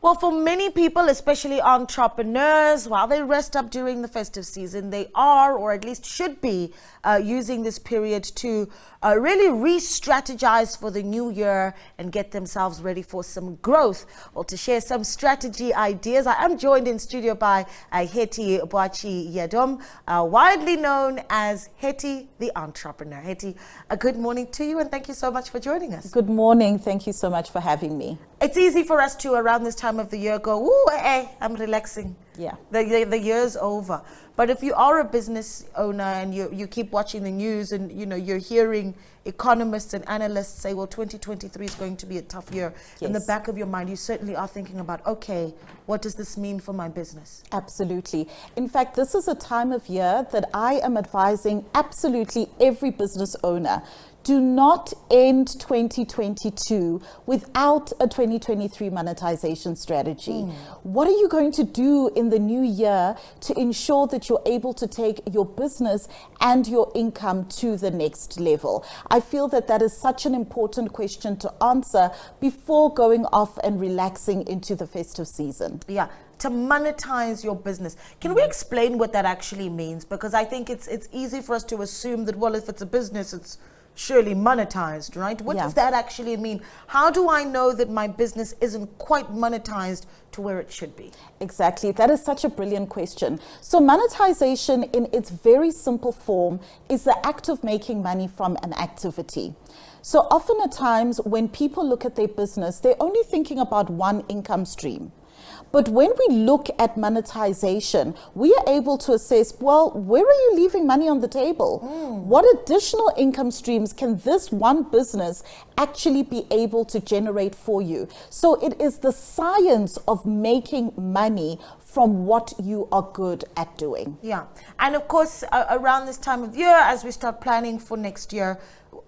Well, for many people, especially entrepreneurs, while they rest up during the festive season, they are, or at least should be, using this period to really re-strategize for the new year and get themselves ready for some growth. Well, to share some strategy ideas, I am joined in studio by Hetty Boachie-Yiadom, widely known as Hetty The Entrepreneur. Hetty, a good morning to you, and thank you so much for joining us. Good morning. Thank you so much for having me. It's easy for us to, around this time of the year, go, ooh, hey, I'm relaxing. Yeah. The year's over. But if you are a business owner and you keep watching the news and you're hearing economists and analysts say, well, 2023 is going to be a tough year. Yes. In the back of your mind, you certainly are thinking about, okay, what does this mean for my business? Absolutely. In fact, this is a time of year that I am advising absolutely every business owner. Do not end 2022 without a 2023 monetization strategy. What are you going to do in the new year to ensure that you're able to take your business and your income to the next level? I feel that that is such an important question to answer before going off and relaxing into the festive season. Yeah. To monetize your business. Can we explain what that actually means? Because I think it's easy for us to assume that, well, if it's a business, it's surely monetized, right? What does that actually mean? How do I know that my business isn't quite monetized to where it should be? Exactly. That is such a brilliant question. So monetization in its very simple form is the act of making money from an activity. So often at times when people look at their business, they're only thinking about one income stream. But when we look at monetization, we are able to assess, well, where are you leaving money on the table? What additional income streams can this one business actually be able to generate for you? So it is the science of making money from what you are good at doing. Yeah. And of course, around this time of year, as we start planning for next year,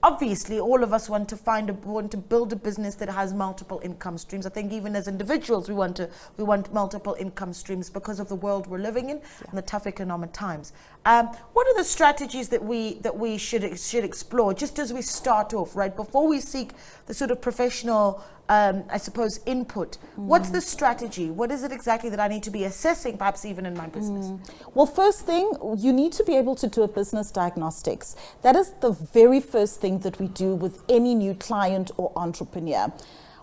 obviously all of us want to build a business that has multiple income streams. I think even as individuals we want multiple income streams because of the world we're living in and the tough economic times. What are the strategies that we should explore just as we start off, right? Before we seek the sort of professional I suppose input. What's the strategy? What is it exactly that I need to be assessing, perhaps even in my business? Well, first thing, you need to be able to do a business diagnostics. That is the very first thing that we do with any new client or entrepreneur.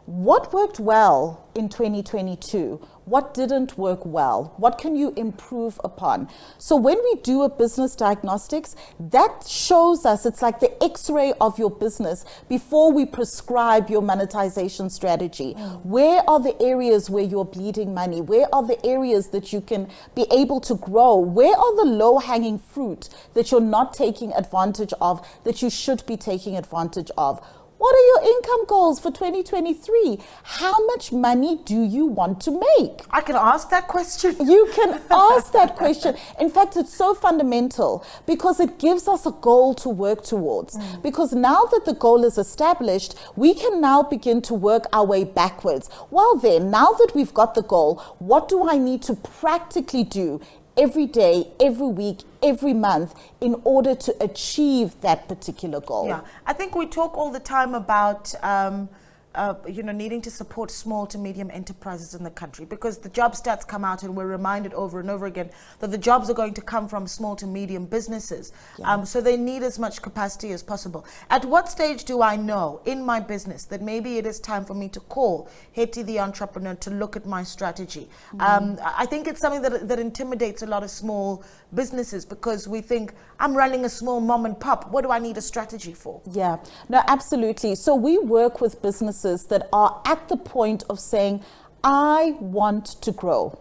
What worked well in 2022? What didn't work well? What can you improve upon? So when we do a business diagnostics, that shows us, it's like the X-ray of your business before we prescribe your monetization strategy. Where are the areas where you're bleeding money? Where are the areas that you can be able to grow? Where are the low-hanging fruit that you're not taking advantage of, that you should be taking advantage of? What are your income goals for 2023? How much money do you want to make? I can ask that question. You can ask that question. In fact, it's so fundamental because it gives us a goal to work towards. Because now that the goal is established, we can now begin to work our way backwards. Well then, now that we've got the goal, what do I need to practically do every day, every week, every month in order to achieve that particular goal? Yeah, I think we talk all the time about needing to support small to medium enterprises in the country because the job stats come out and we're reminded over and over again that the jobs are going to come from small to medium businesses. So they need as much capacity as possible. At what stage do I know in my business that maybe it is time for me to call Hetty the Entrepreneur to look at my strategy? I think it's something that intimidates a lot of small businesses because we think, I'm running a small mom and pop. What do I need a strategy for? Yeah, no, absolutely. So we work with businesses that are at the point of saying, I want to grow.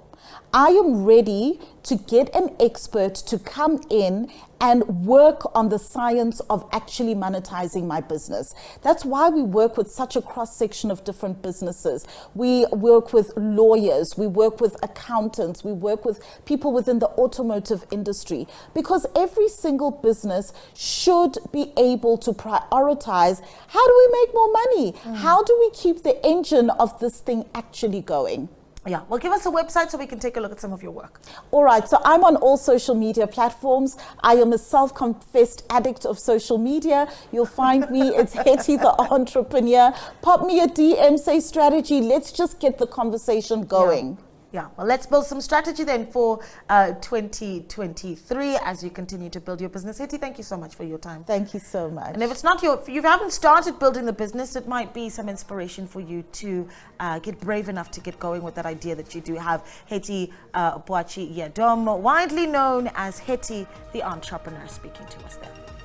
I am ready to get an expert to come in and work on the science of actually monetizing my business. That's why we work with such a cross-section of different businesses. We work with lawyers, we work with accountants, we work with people within the automotive industry, because every single business should be able to prioritize, how do we make more money? How do we keep the engine of this thing actually going? Yeah, well, give us a website so we can take a look at some of your work. All right, so I'm on all social media platforms. I am a self-confessed addict of social media. You'll find me, it's Hetty The Entrepreneur. Pop me a DM, say strategy. Let's just get the conversation going. Yeah, well, let's build some strategy then for 2023 as you continue to build your business. Hetty, thank you so much for your time. Thank you so much. And if it's not if you haven't started building the business, it might be some inspiration for you to get brave enough to get going with that idea that you do have. Hetty Boachie-Yiadom, widely known as Hetty The Entrepreneur, speaking to us there.